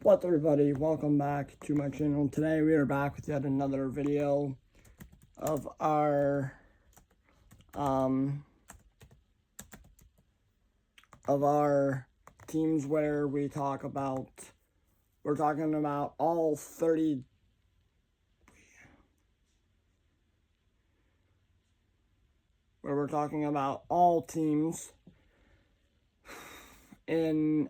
What's up, everybody? Welcome back to my channel. Today we are back with yet another video of our teams where we're talking about all 30 where we're talking about all teams in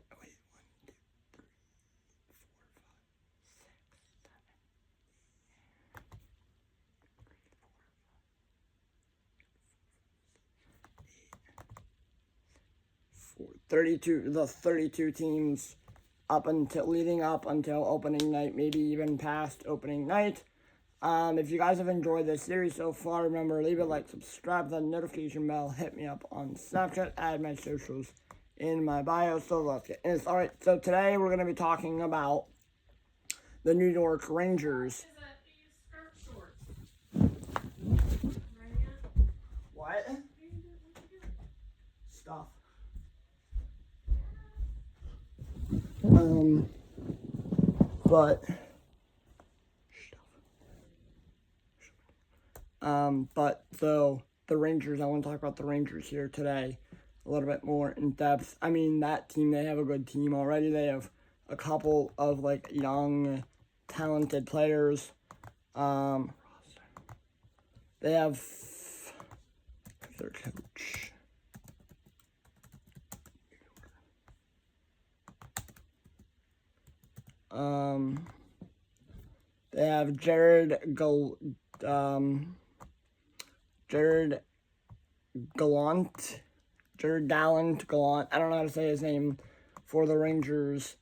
32 teams leading up until opening night, maybe even past opening night. If you guys have enjoyed this series so far, remember, leave a like, subscribe to the notification bell, hit me up on Snapchat, add my socials in my bio. So let's get into this. Alright, so today we're going to be talking about the New York Rangers. What? Stuff. So the Rangers, I want to talk about the Rangers here today a little bit more in depth. I mean, that team, they have a good team already. They have a couple of, young, talented players. They have their coach. They have Jared Gallant. I don't know how to say his name for the Rangers.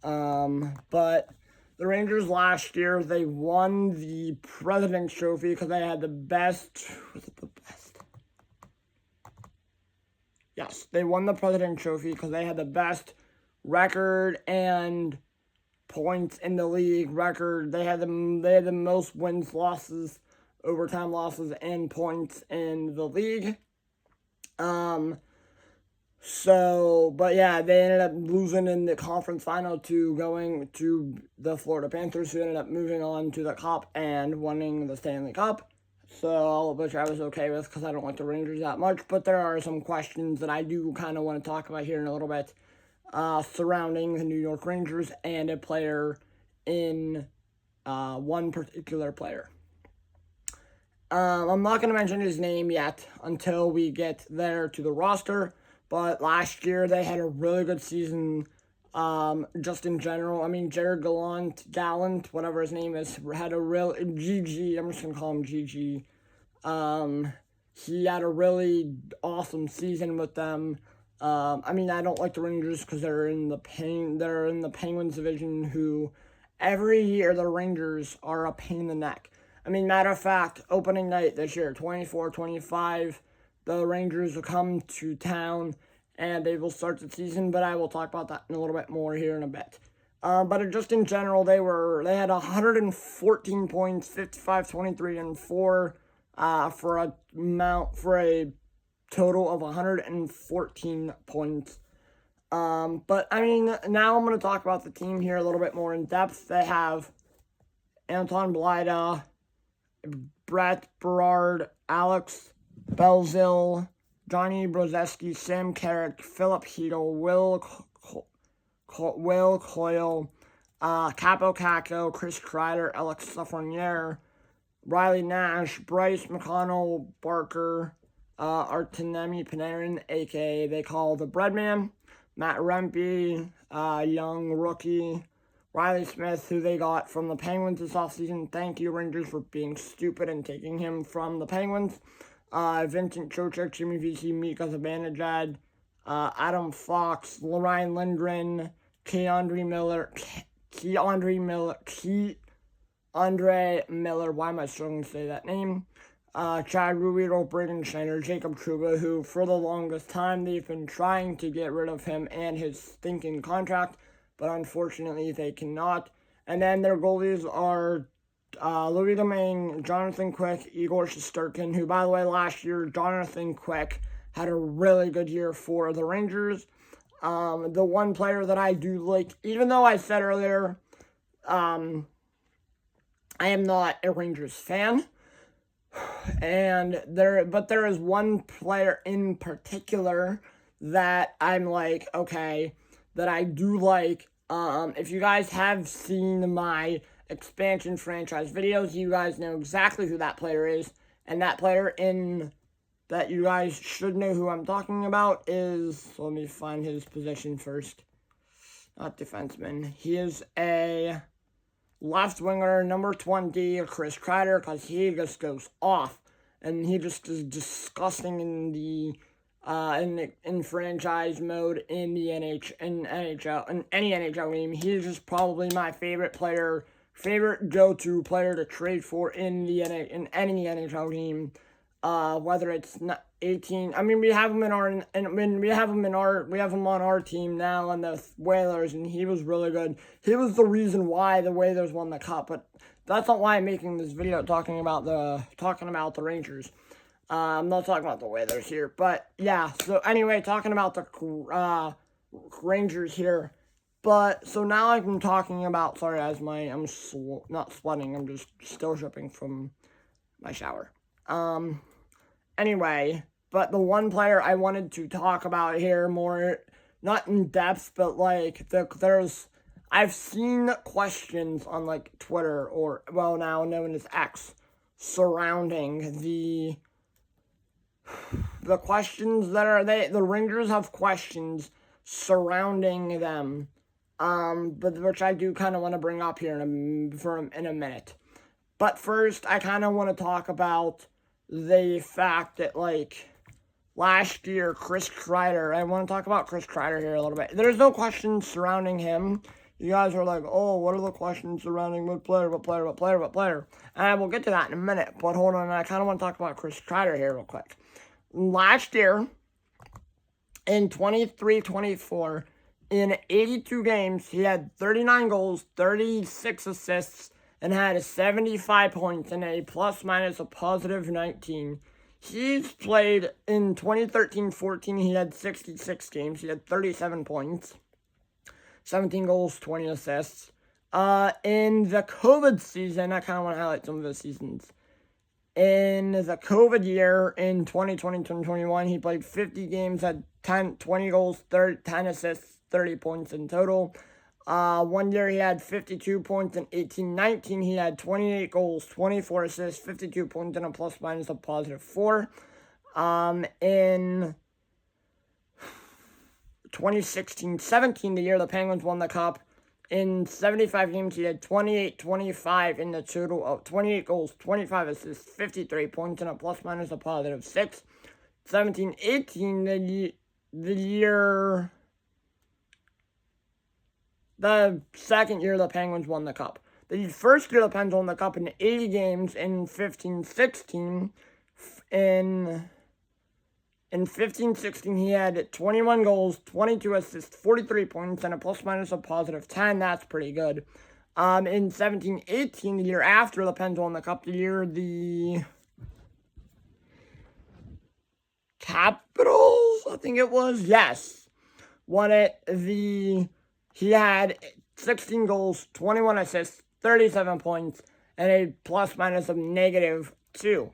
But the Rangers last year, they won the President's Trophy because they had the best. Was it the best? Yes, they won the President's Trophy because they had the best record and points in the league record. They had the most wins, losses, overtime losses, and points in the league. But yeah, they ended up losing in the conference final to going to the Florida Panthers, who ended up moving on to the Cup and winning the Stanley Cup. So, which I was okay with because I don't like the Rangers that much. But there are some questions that I do kind of want to talk about here in a little bit surrounding the New York Rangers and a player in one particular player. I'm not going to mention his name yet until we get there to the roster. But last year, they had a really good season, just in general. I mean, Jared Gallant, whatever his name is, had a real, GG, I'm just going to call him GG. He had a really awesome season with them. I mean, I don't like the Rangers because they're in the Penguins division, who every year the Rangers are a pain in the neck. I mean, matter of fact, opening night this year, 24-25, the Rangers will come to town and they will start the season, but I will talk about that in a little bit more here in a bit. But just in general, they had 114 points, 55, 23, and 4 for a total of 114 points. But I mean, now I'm going to talk about the team here a little bit more in depth. They have Anton Blida, Brett Berard, Alex Belzil, Johnny Brozeski, Sam Carrick, Philip Hedel, Will Coyle, Capo Caco, Chris Kreider, Alex Lafreniere, Riley Nash, Bryce McConnell, Barker, Artemi Panarin, a.k.a. they call the Breadman, Matt Rempe, young rookie, Riley Smith, who they got from the Penguins this offseason. Thank you, Rangers, for being stupid and taking him from the Penguins. Vincent Trocheck, Jimmy Vesey, Mika Zibanejad, Adam Fox, Ryan Lindgren, Keandre Miller, why am I struggling to say that name? Chad Ruhwedel, Braden Schneider, Jacob Trouba, who for the longest time they've been trying to get rid of him and his stinking contract, but unfortunately they cannot. And then their goalies are Louis Domingue, Jonathan Quick, Igor Shesterkin, who, by the way, last year, Jonathan Quick had a really good year for the Rangers. The one player that I do like, even though I said earlier, I am not a Rangers fan, but there is one player in particular that I'm like, okay, that I do like. If you guys have seen my expansion franchise videos, you guys know exactly who that player is. And that player that you guys should know who I'm talking about is, let me find his position first. Not defenseman. He is a left winger, number 20, Chris Kreider, because he just goes off. And he just is disgusting in the in franchise mode in the NHL, in any NHL game. He's just probably my favorite go-to player to trade for in any NHL game. Whether it's not 18, I mean we have him we have him on our team now on the Whalers, and he was really good. He was the reason why the Whalers won the cup, but that's not why I'm making this video talking about the Rangers. I'm not talking about the Whalers here, but yeah. So anyway, talking about the Rangers here. But so now I'm talking about. Sorry, I'm not sweating. I'm just still dripping from my shower. Anyway, but the one player I wanted to talk about here more, not in depth, but like I've seen questions on like Twitter or now known as X surrounding the questions the Rangers have questions surrounding them, but which I do kind of want to bring up here in a minute. But first, I kind of want to talk about the fact that like last year, Chris Kreider. I want to talk about Chris Kreider here a little bit. There's no questions surrounding him. You guys are like, oh, what are the questions surrounding what player? And I will get to that in a minute. But hold on, I kind of want to talk about Chris Kreider here real quick. Last year, in 23-24, in 82 games, he had 39 goals, 36 assists, and had 75 points and a plus-minus a positive 19. He's played in 2013-14, he had 66 games, he had 37 points, 17 goals, 20 assists. In the COVID season, I kind of want to highlight some of the seasons. In the COVID year, in 2020-2021, he played 50 games, had 20 goals, 10 assists, 30 points in total. One year he had 52 points. In 18-19, he had 28 goals, 24 assists, 52 points, and a plus-minus of positive 4. In 2016-17, the year the Penguins won the Cup, in 75 games, he had 28-25 in the total of 28 goals, 25 assists, 53 points, and a plus-minus of positive 6. 17-18, the second year the Penguins won the Cup. The first year the Penguins won the Cup in 80 games in 15-16. In 15-16, he had 21 goals, 22 assists, 43 points, and a plus-minus of positive 10. That's pretty good. In 17-18, the year after the Pens won the Cup, the year the Capitals, I think it was, yes, won it. He had 16 goals, 21 assists, 37 points, and a plus-minus of -2.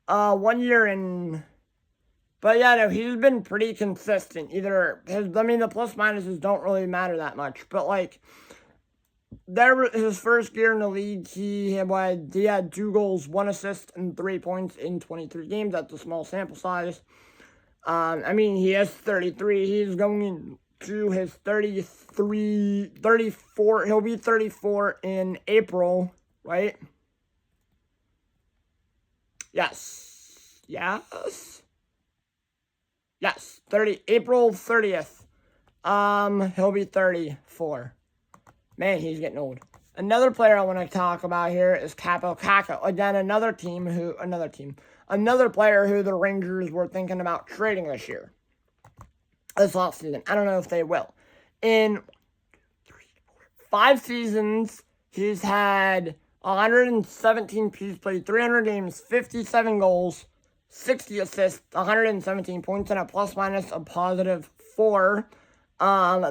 1 year in... But yeah, no, he's been pretty consistent. The plus-minuses don't really matter that much. But, like, his first year in the league, he had 2 goals, 1 assist, and 3 points in 23 games. That's a small sample size. He is 33. He's going to his 34. He'll be 34 in April, right? Yes. April 30th. He'll be 34. Man, he's getting old. Another player I want to talk about here is Kaapo Kakko. Again, another player who the Rangers were thinking about trading this offseason. I don't know if they will. In 5 seasons, he's had 117 he's played 300 games, 57 goals, 60 assists, 117 points, and a plus-minus of positive 4.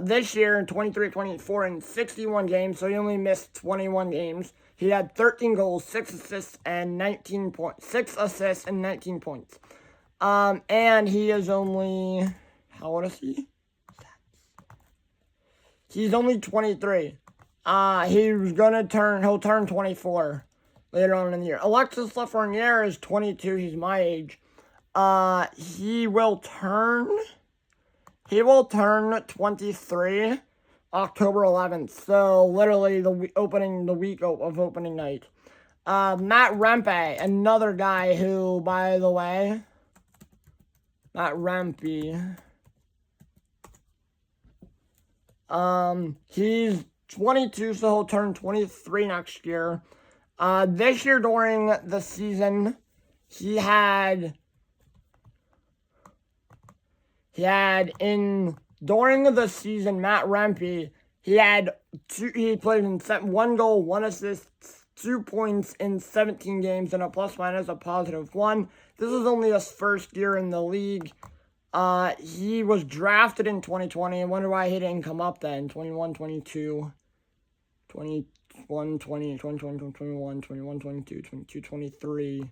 This year in 23-24 in 61 games, so he only missed 21 games. He had 13 goals, 6 assists, and 19 points. 6 assists and 19 points. And he is only, how old is he? He's only 23. He'll turn 24 later on in the year. Alexis Lafreniere is 22. He's my age. He will turn 23 October 11th. So literally the week of opening night. Matt Rempe, another guy who, by the way, Matt Rempe. He's 22, so he'll turn 23 next year. This year during the season, during the season, Matt Rempe, he played in 1 goal, 1 assist, 2 points in 17 games, and a plus-minus of +1. This is only his first year in the league. He was drafted in 2020. I wonder why he didn't come up then. 21, 22, 21, 20, 21, 21, 21, 22, 22, 23.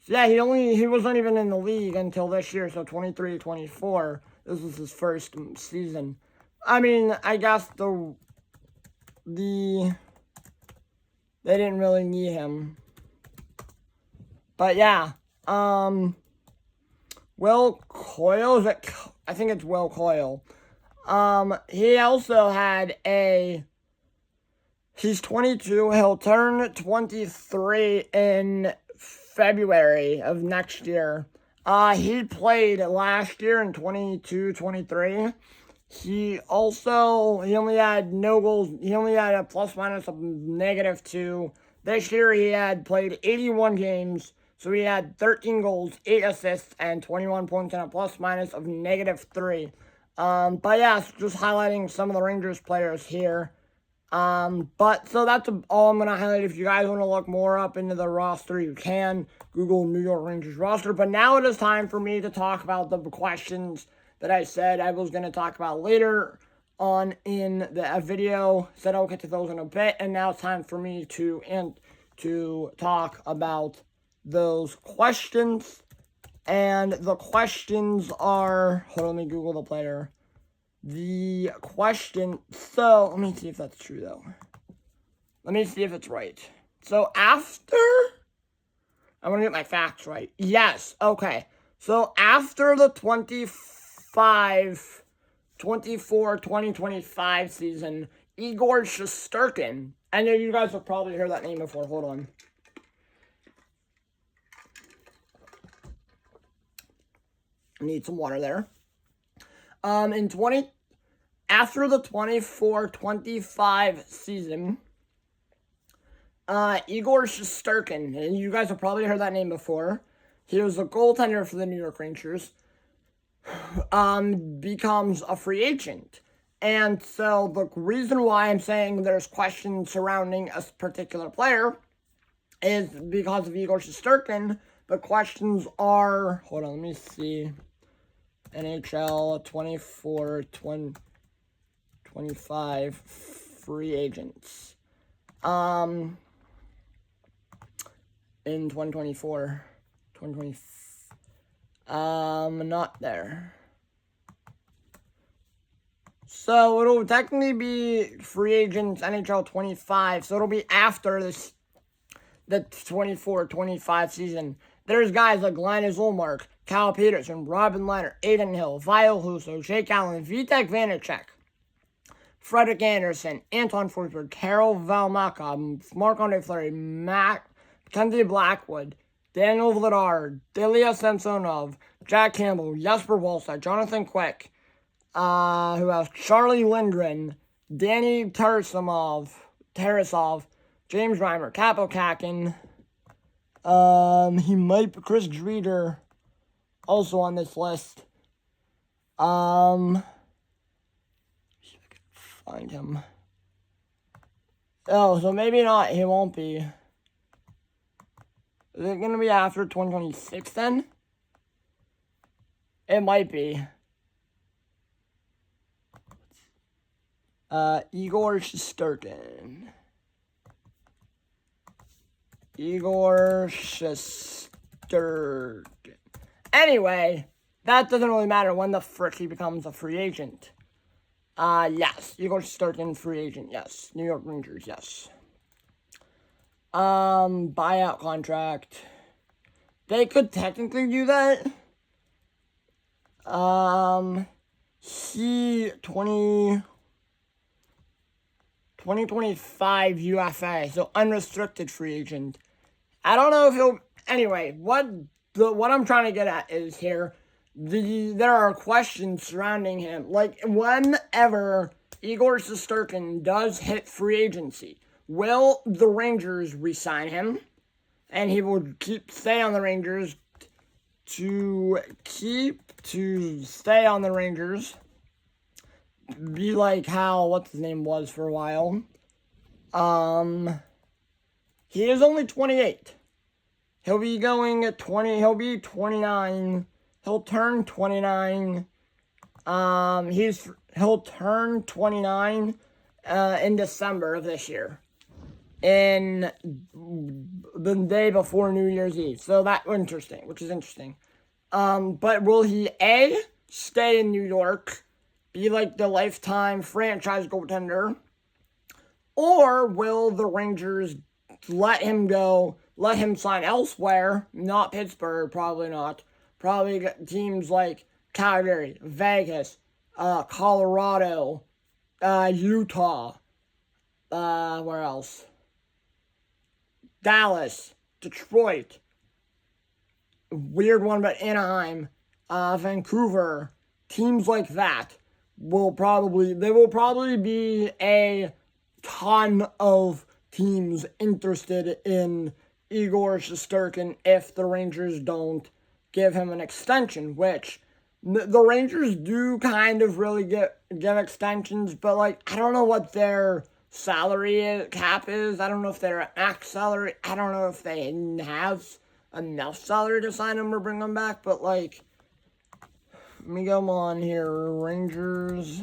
So yeah, he wasn't even in the league until this year, so 23, 24. This was his first season. I mean, I guess they didn't really need him. But yeah, Will Coyle, I think it's Will Coyle. He also had he's 22, he'll turn 23 in February of next year. He played last year in 22-23. He only had no goals. He only had a plus-minus of -2. This year he had played 81 games. So he had 13 goals, 8 assists, and 21 points, and a plus-minus of -3. But yeah, just highlighting some of the Rangers players here. But so that's all I'm going to highlight. If you guys want to look more up into the roster, you can Google New York Rangers roster. But now it is time for me to talk about the questions that I said I was going to talk about later on in the video. Said I'll get to those in a bit. And now it's time for me to talk about those questions. And the questions are, hold on, let me Google the player. The question, so let me see if that's true though. Let me see if it's right. So I want to get my facts right. Yes, okay. So after the 2025 season, Igor Shesterkin, I know you guys have probably heard that name before, hold on. Need some water there. After the 24-25 season, Igor Shesterkin, and you guys have probably heard that name before. He was a goaltender for the New York Rangers. Becomes a free agent. And so the reason why I'm saying there's questions surrounding a particular player is because of Igor Shesterkin. The questions are, hold on, let me see. NHL 24-25 free agents. In 2024. 2020. Not there. So it'll technically be free agents NHL 25. So it'll be after the 24-25 season. There's guys like Linus Ullmark, Cal Peterson, Robin Leonard, Aiden Hill, Vile Huso, Jake Allen, Vitek Vanacek, Frederick Anderson, Anton Forsberg, Karel Valmaka, Marc-Andre Fleury, Mackenzie Blackwood, Daniel Vladar, Delia Samsonov, Jack Campbell, Jesper Wolstad, Jonathan Quick, who else? Charlie Lindgren, Danny Tarasov, James Reimer, Capo Kakin, he might be Chris Dreeder, also on this list. See if I can find him. Oh, so maybe not. He won't be. Is it going to be after 2026 then? It might be. Igor Shesterkin. Igor Shesterkin. Anyway, that doesn't really matter when the frick he becomes a free agent. Yes. Igor Shesterkin, free agent, yes. New York Rangers, yes. Buyout contract. They could technically do that. 2025 UFA, so unrestricted free agent. I don't know if he'll. Anyway, what I'm trying to get at is here. There are questions surrounding him. Like, whenever Igor Shesterkin does hit free agency, will the Rangers re-sign him? And he will stay on the Rangers to stay on the Rangers. Be like how, what's his name was for a while. He is only 28. He'll be going at 20, he'll be 29. He'll turn 29. He'll turn 29 in December of this year. In the day before New Year's Eve. So that's interesting, which is interesting. But will he stay in New York, be like the lifetime franchise goaltender, or will the Rangers let him go, let him sign elsewhere? Not Pittsburgh, probably not. Probably teams like Calgary, Vegas, Colorado, Utah, where else? Dallas, Detroit, weird one, but Anaheim, Vancouver, teams like that will probably be a ton of teams interested in Igor Shesterkin if the Rangers don't give him an extension, which the Rangers do kind of really give extensions, but like, I don't know what their salary cap is. I don't know if they're at max salary. I don't know if they have enough salary to sign him or bring him back, but like, let me go on here. Rangers.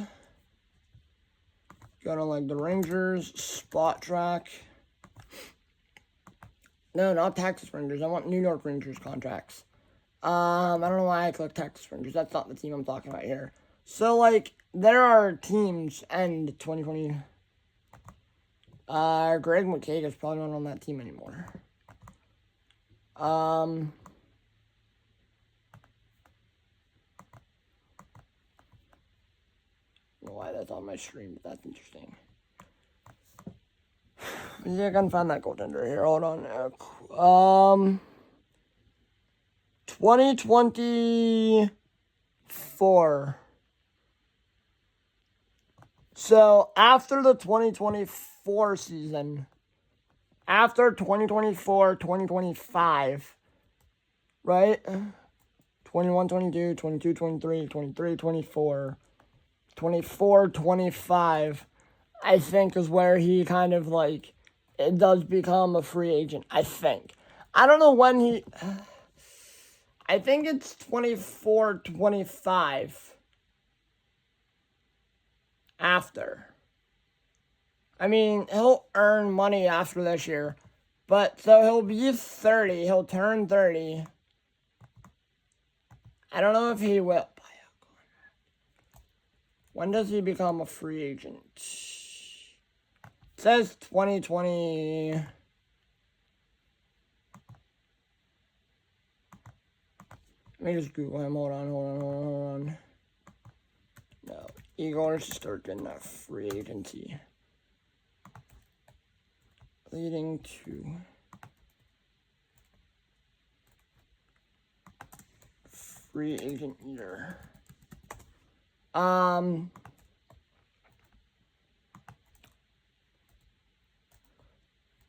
Go to like the Rangers spot track. No, not Texas Rangers. I want New York Rangers contracts. I don't know why I clicked Texas Rangers. That's not the team I'm talking about here. So like, there are teams and 2020. Greg McKay is probably not on that team anymore. Know why that's on my screen, but that's interesting. Yeah, I can find that goaltender here. Hold on. 2024. So after the 2024 season, after 2024, 2025, right? 21, 22, 22, 23, 23, 24, 24, 25, I think is where he kind of like, it does become a free agent, I think. I don't know when he, I think it's 24, 25 after. I mean, he'll earn money after this year, but so he'll be 30, he'll turn 30. I don't know if he will. When does he become a free agent? It says 2020. Let me just Google him. Hold on. No, Igor Shesterkin, free agency. Leading to free agent year.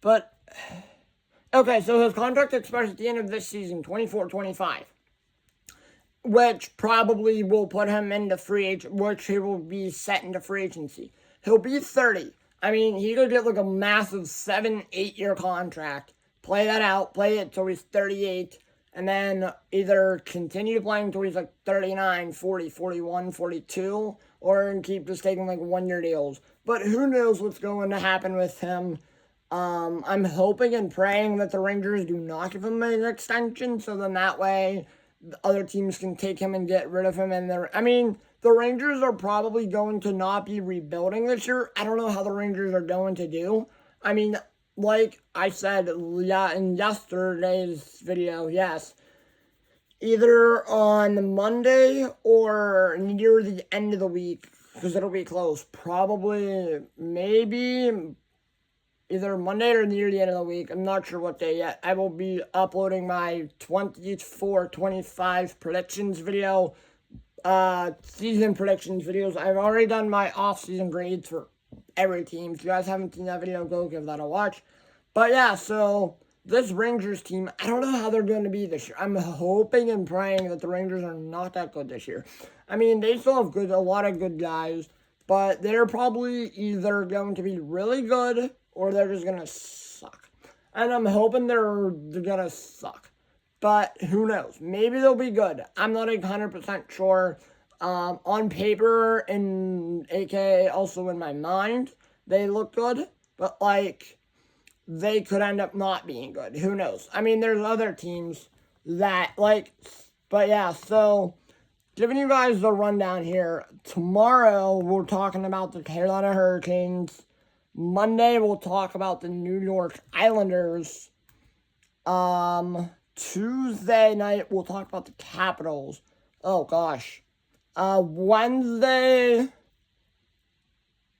But, okay, so his contract expires at the end of this season, 24-25. Which probably will put him into free agent, which he will be set into free agency. He'll be 30. I mean, he could get like a massive 7-8 year contract. Play that out, play it till he's 38, and then either continue playing until he's like 39, 40, 41, 42, or keep just taking like 1 year deals. But but who knows what's going to happen with him. I'm hoping and praying that the Rangers do not give him an extension, so then that way the other teams can take him and get rid of him. And the Rangers are probably going to not be rebuilding this year. I don't know how the Rangers are going to do. I mean, like I said, yeah, in yesterday's video, yes, either on Monday or near the end of the week, because it'll be close. Probably, maybe either Monday or near the end of the week. I'm not sure what day yet. I will be uploading my 24-25 predictions video, season predictions videos. I've already done my off-season grades for every team. If you guys haven't seen that video, go give that a watch. But yeah, so this Rangers team, I don't know how they're going to be this year. I'm hoping and praying that the Rangers are not that good this year. I mean, they still have a lot of good guys, but they're probably either going to be really good or they're just going to suck. And I'm hoping they're going to suck. But who knows? Maybe they'll be good. I'm not 100% sure. On paper and aka also in my mind, they look good. But they could end up not being good. Who knows? I mean, there's other teams that, but yeah, so giving you guys the rundown here. Tomorrow, we're talking about the Carolina Hurricanes. Monday, we'll talk about the New York Islanders. Tuesday night, we'll talk about the Capitals. Oh, gosh. Wednesday,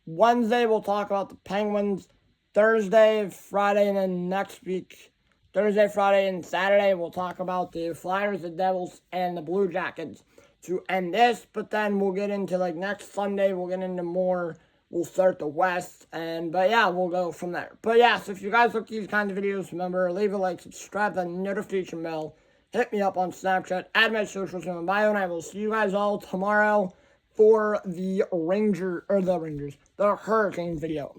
we'll talk about the Penguins. Thursday, Friday, and then next week, Thursday, Friday, and Saturday, we'll talk about the Flyers, the Devils, and the Blue Jackets to end this. But then we'll get into, next Sunday, we'll get into more. We'll start the West, but yeah, we'll go from there. But yeah, so if you guys like these kinds of videos, remember, leave a like, subscribe, the notification bell, hit me up on Snapchat, add my socials in my bio, and I will see you guys all tomorrow for the Hurricane video.